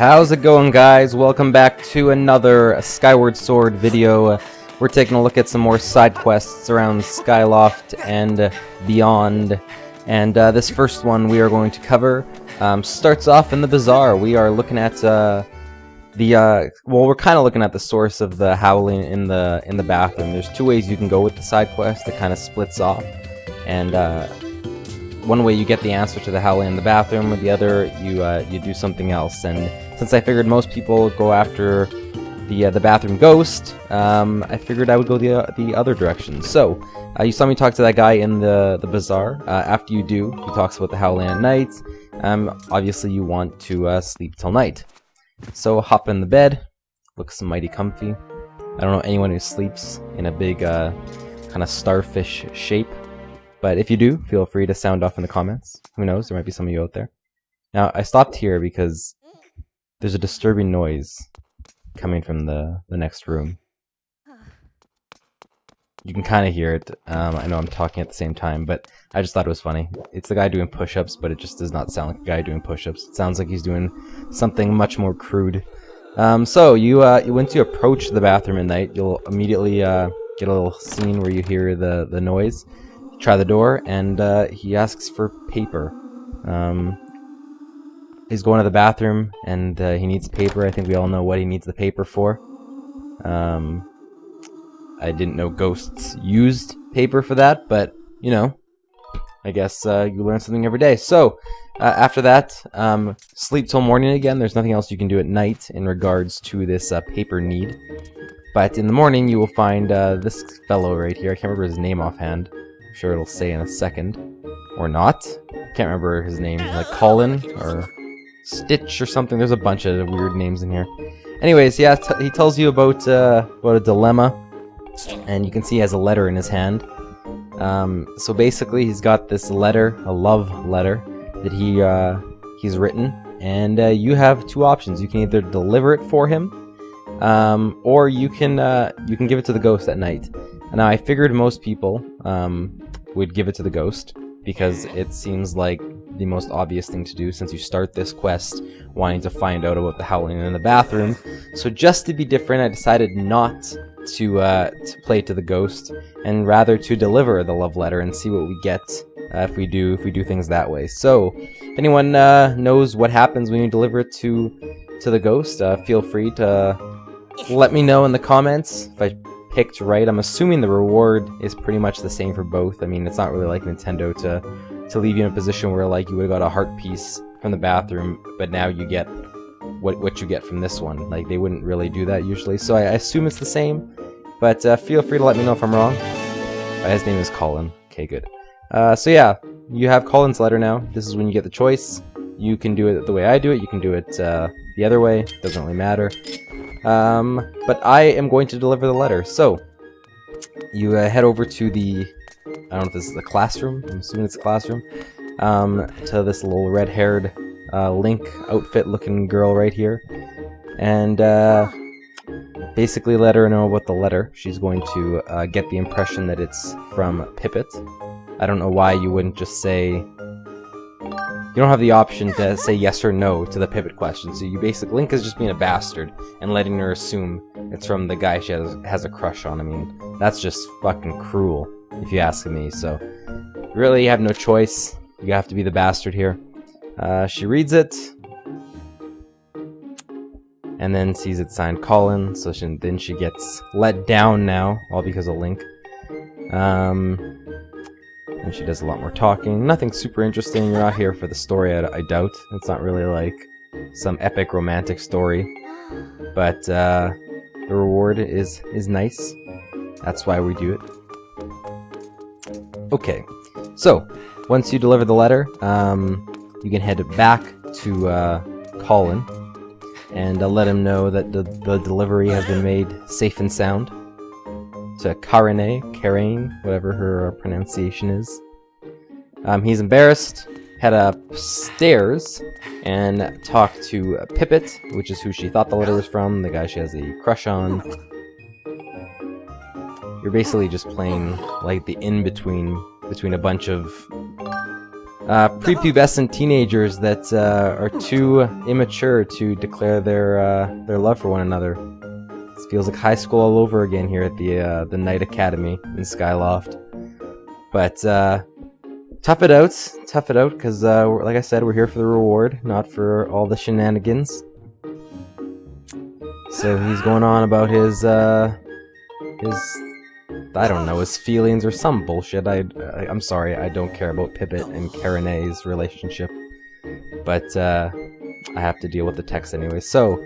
How's it going, guys? Welcome back to another Skyward Sword video. We're taking a look at some more side quests around Skyloft and beyond. And this first one we are going to cover starts off in the bazaar. We are looking at well, we're kind of looking at the source of the howling in the bathroom. There's two ways you can go with the side quest. It kind of splits off, and one way you get the answer to the howling in the bathroom, with the other you do something else. And since I figured most people go after the bathroom ghost, I figured I would go the other direction. So you saw me talk to that guy in the bazaar. After you do, he talks about the howling at night. Obviously you want to sleep till night. So hop in the bed, looks mighty comfy. I don't know anyone who sleeps in a big kind of starfish shape. But if you do, feel free to sound off in the comments. Who knows, there might be some of you out there. Now, I stopped here because there's a disturbing noise coming from the next room. You can kind of hear it. I know I'm talking at the same time, but I just thought it was funny. It's the guy doing push-ups, but it just does not sound like a guy doing push-ups. It sounds like he's doing something much more crude. So, once you approach the bathroom at night, you'll immediately get a little scene where you hear the noise. Try the door, and he asks for paper. He's going to the bathroom, and he needs paper. I think we all know what he needs the paper for. I didn't know ghosts used paper for that, but, you know, I guess you learn something every day. So, after that, sleep till morning again. There's nothing else you can do at night in regards to this paper need. But in the morning, you will find this fellow right here. I can't remember his name offhand. I'm sure it'll say in a second. Or not. Can't remember his name. Like Colin or Stitch or something. There's a bunch of weird names in here. Anyways, yeah, he tells you about a dilemma. And you can see he has a letter in his hand. So basically, he's got this letter, a love letter, that he's written. And you have two options. You can either deliver it for him, or you can give it to the ghost at night. Now, I figured most people would give it to the ghost, because it seems like the most obvious thing to do since you start this quest wanting to find out about the howling in the bathroom. So just to be different, I decided not to play to the ghost, and rather to deliver the love letter and see what we get if we do things that way. So, if anyone knows what happens when you deliver it to the ghost, feel free to let me know in the comments if I picked right. I'm assuming the reward is pretty much the same for both. I mean, it's not really like Nintendo to leave you in a position where like you would have got a heart piece from the bathroom, but now you get what you get from this one. Like, they wouldn't really do that usually, so I assume it's the same. But feel free to let me know if I'm wrong. His name is Colin. Okay, good. So yeah, you have Colin's letter now. This is when you get the choice. You can do it the way I do it. You can do it the other way. Doesn't really matter. But I am going to deliver the letter. So, you head over to the, I don't know if this is the classroom, I'm assuming it's a classroom, to this little red-haired Link outfit looking girl right here, and basically let her know about the letter. She's going to get the impression that it's from Pippet. I don't know why you wouldn't just say, you don't have the option to say yes or no to the Pippet question, so you basically, Link is just being a bastard and letting her assume it's from the guy she has a crush on. I mean, that's just fucking cruel, if you ask me. So, really, you have no choice. You have to be the bastard here. She reads it, and then sees it signed Colin, so then she gets let down now, all because of Link. And she does a lot more talking. Nothing super interesting. You're not here for the story, I doubt. It's not really like some epic romantic story. But the reward is nice. That's why we do it. Okay. So, once you deliver the letter, you can head back to Colin and let him know that the delivery has been made safe and sound. To Karen, whatever her pronunciation is. He's embarrassed, head upstairs, and talk to Pippet, which is who she thought the letter was from, the guy she has a crush on. You're basically just playing like the in-between between a bunch of prepubescent teenagers that are too immature to declare their love for one another. This feels like high school all over again here at the Knight Academy in Skyloft. But tough it out, because like I said, we're here for the reward, not for all the shenanigans. So he's going on about his I don't know, his feelings or some bullshit. I'm sorry, I don't care about Pippet and Karane's relationship. But, I have to deal with the text anyway. So,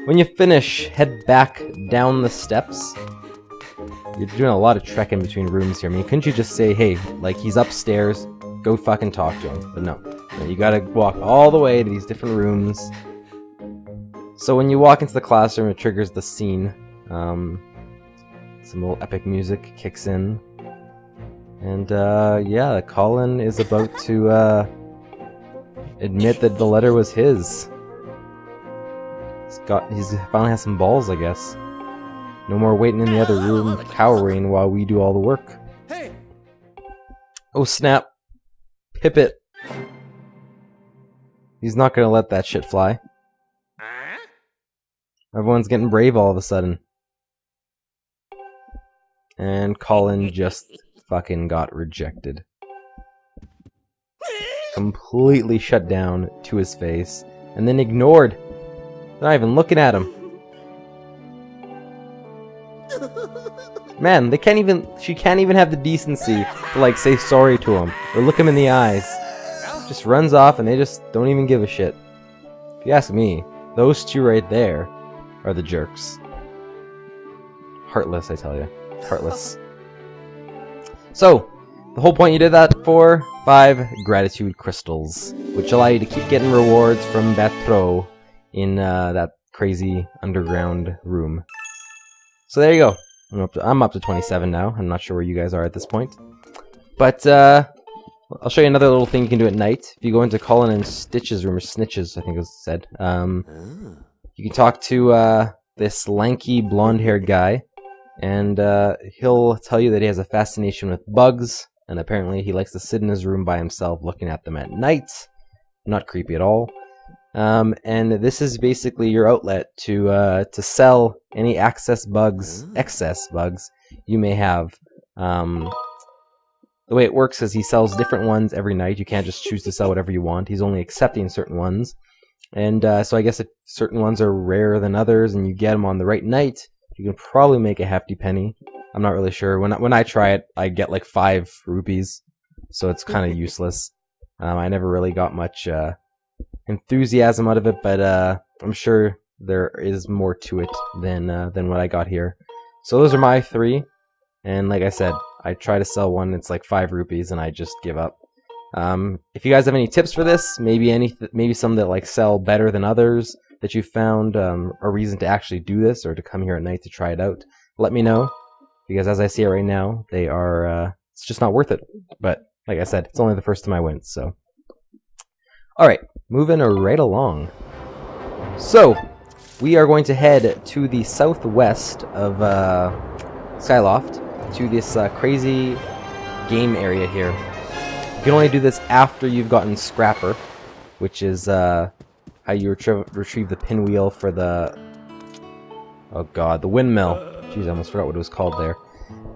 when you finish, head back down the steps. You're doing a lot of trekking between rooms here. I mean, couldn't you just say, hey, like, he's upstairs, go fucking talk to him? But no. You gotta walk all the way to these different rooms. So when you walk into the classroom, it triggers the scene. Some little epic music kicks in. And, yeah, Colin is about to, admit that the letter was his. He's finally has some balls, I guess. No more waiting in the other room, cowering while we do all the work. Hey. Oh snap! Pippet. He's not gonna let that shit fly. Everyone's getting brave all of a sudden. And Colin just fucking got rejected. Completely shut down to his face, and then ignored. They're not even looking at him. Man, they can't even. She can't even have the decency to like say sorry to him or look him in the eyes. Just runs off, and they just don't even give a shit. If you ask me, those two right there are the jerks. Heartless, I tell you. Heartless. So, the whole point you did that for 5 gratitude crystals, which allow you to keep getting rewards from Batro in that crazy underground room. So there you go. I'm up to 27 now. I'm not sure where you guys are at this point. But I'll show you another little thing you can do at night. If you go into Colin and Stitch's room, or Snitch's, I think it was said, you can talk to this lanky blonde-haired guy, and he'll tell you that he has a fascination with bugs, and apparently he likes to sit in his room by himself looking at them at night. Not creepy at all. And this is basically your outlet to sell any excess bugs you may have. The way it works is he sells different ones every night. You can't just choose to sell whatever you want. He's only accepting certain ones. And so I guess if certain ones are rarer than others and you get them on the right night, you can probably make a hefty penny. I'm not really sure. When I try it, I get like 5 rupees, so it's kind of useless. I never really got much enthusiasm out of it, but I'm sure there is more to it than what I got here. So those are my 3, and like I said, I try to sell one, it's like 5 rupees, and I just give up. If you guys have any tips for this, maybe some that like sell better than others that you found a reason to actually do this or to come here at night to try it out, let me know, because as I see it right now, they are it's just not worth it. But like I said, it's only the first time I went, so. Alright, moving right along. So, we are going to head to the southwest of Skyloft, to this crazy game area here. You can only do this after you've gotten Scrapper, which is how you retrieve the pinwheel for the... oh god, the windmill. Jeez, I almost forgot what it was called there.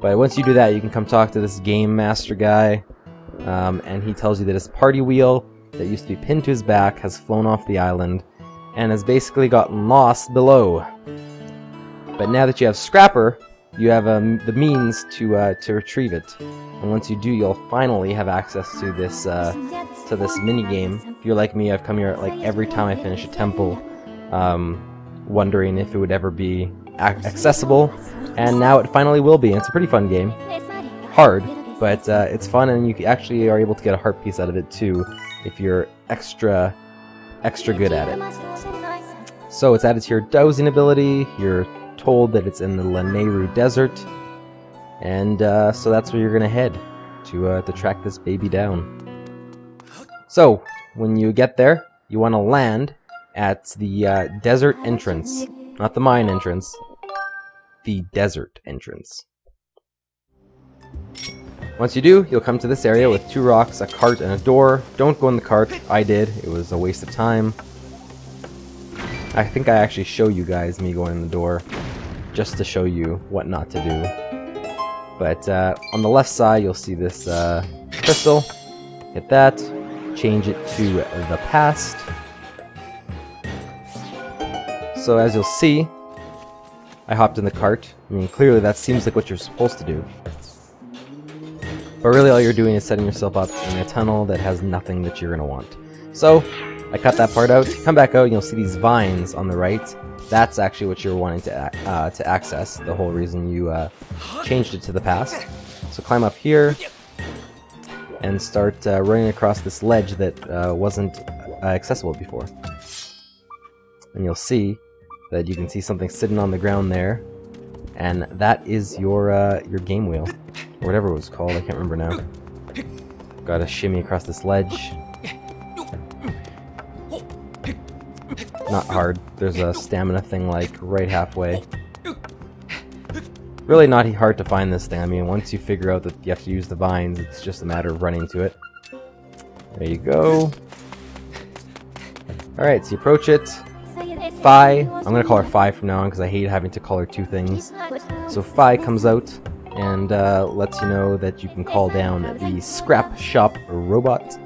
But once you do that, you can come talk to this game master guy, and he tells you that his party wheel that used to be pinned to his back has flown off the island and has basically gotten lost below. But now that you have Scrapper, you have the means to retrieve it. And once you do, you'll finally have access to this mini game. If you're like me, I've come here like every time I finish a temple, wondering if it would ever be accessible, and now it finally will be. And it's a pretty fun game. Hard, but it's fun, and you actually are able to get a heart piece out of it too, if you're extra good at it. So it's added to your dowsing ability. You're told that it's in the Lanayru Desert, and so that's where you're gonna head to track this baby down. So when you get there, you want to land at the desert entrance, not the mine entrance, the desert entrance. Once you do, you'll come to this area with 2 rocks, a cart, and a door. Don't go in the cart. I did. It was a waste of time. I think I actually show you guys me going in the door just to show you what not to do. But on the left side, you'll see this crystal. Hit that. Change it to the past. So as you'll see, I hopped in the cart. I mean, clearly that seems like what you're supposed to do. But really all you're doing is setting yourself up in a tunnel that has nothing that you're going to want. So, I cut that part out. Come back out and you'll see these vines on the right. That's actually what you're wanting to access, the whole reason you changed it to the past. So climb up here and start running across this ledge that wasn't accessible before. And you'll see that you can see something sitting on the ground there, and that is your game wheel, or whatever it was called. I can't remember now. Gotta shimmy across this ledge. Not hard. There's a stamina thing like right halfway. Really not hard to find this thing. I mean, once you figure out that you have to use the vines, it's just a matter of running to it. There you go. Alright, so you approach it. Fi, I'm going to call her Fi from now on because I hate having to call her 2 things. So Fi comes out and lets you know that you can call down the Scrap Shop Robot,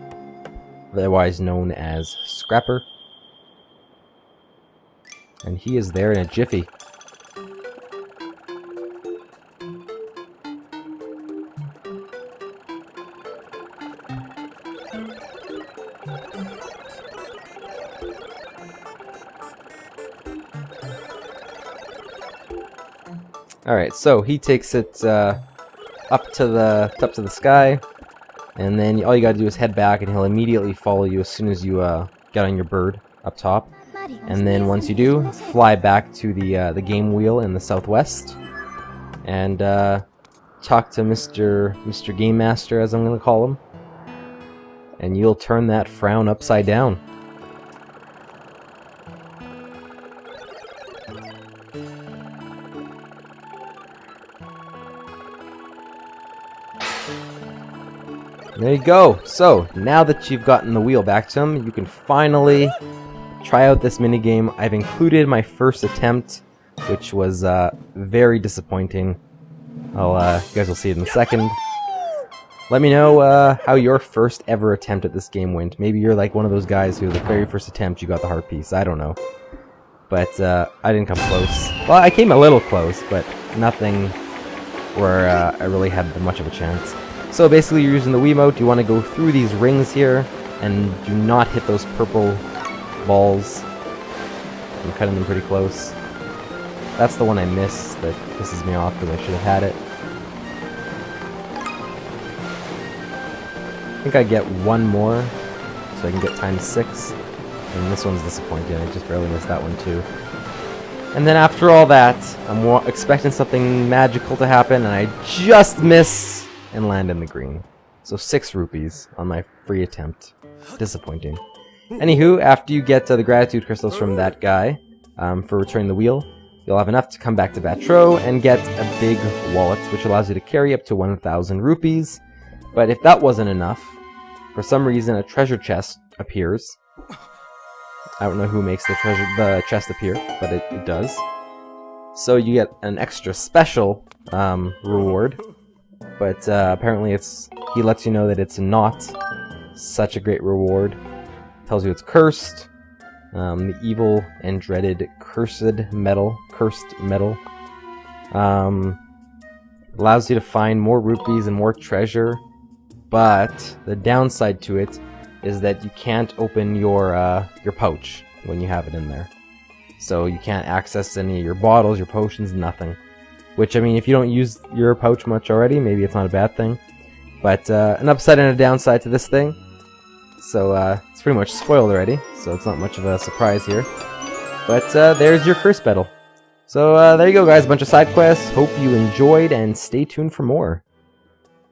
otherwise known as Scrapper. And he is there in a jiffy. Alright, so he takes it up to the sky, and then all you gotta do is head back and he'll immediately follow you as soon as you get on your bird up top. And then once you do, fly back to the game wheel in the southwest, and talk to Mr. Game Master, as I'm gonna call him, and you'll turn that frown upside down. There you go. So, now that you've gotten the wheel back to him, you can finally try out this minigame. I've included my first attempt, which was very disappointing. You guys will see it in a second. Let me know how your first ever attempt at this game went. Maybe you're like one of those guys who the very first attempt you got the heart piece. I don't know. But I didn't come close. Well, I came a little close, but nothing where I really had much of a chance. So basically you're using the Wiimote. You want to go through these rings here, and do not hit those purple balls. I'm cutting them pretty close. That's the one I missed that pisses me off because I should have had it. I think I get one more, so I can get ×6. And this one's disappointing. I just barely missed that one too. And then after all that, I'm expecting something magical to happen, and I just miss and land in the green. So 6 rupees on my free attempt. Disappointing. Anywho, after you get the gratitude crystals from that guy for returning the wheel, you'll have enough to come back to Batro and get a big wallet, which allows you to carry up to 1,000 rupees. But if that wasn't enough, for some reason a treasure chest appears. I don't know who makes the chest appear, but it does. So you get an extra special reward. But apparently he lets you know that it's not such a great reward. Tells you it's cursed. The evil and dreaded cursed metal. Allows you to find more rupees and more treasure. But the downside to it is that you can't open your pouch when you have it in there. So you can't access any of your bottles, your potions, nothing. Which, I mean, if you don't use your pouch much already, maybe it's not a bad thing. But an upside and a downside to this thing. So it's pretty much spoiled already, so it's not much of a surprise here. But there's your curse battle. So there you go, guys. A bunch of side quests. Hope you enjoyed, and stay tuned for more.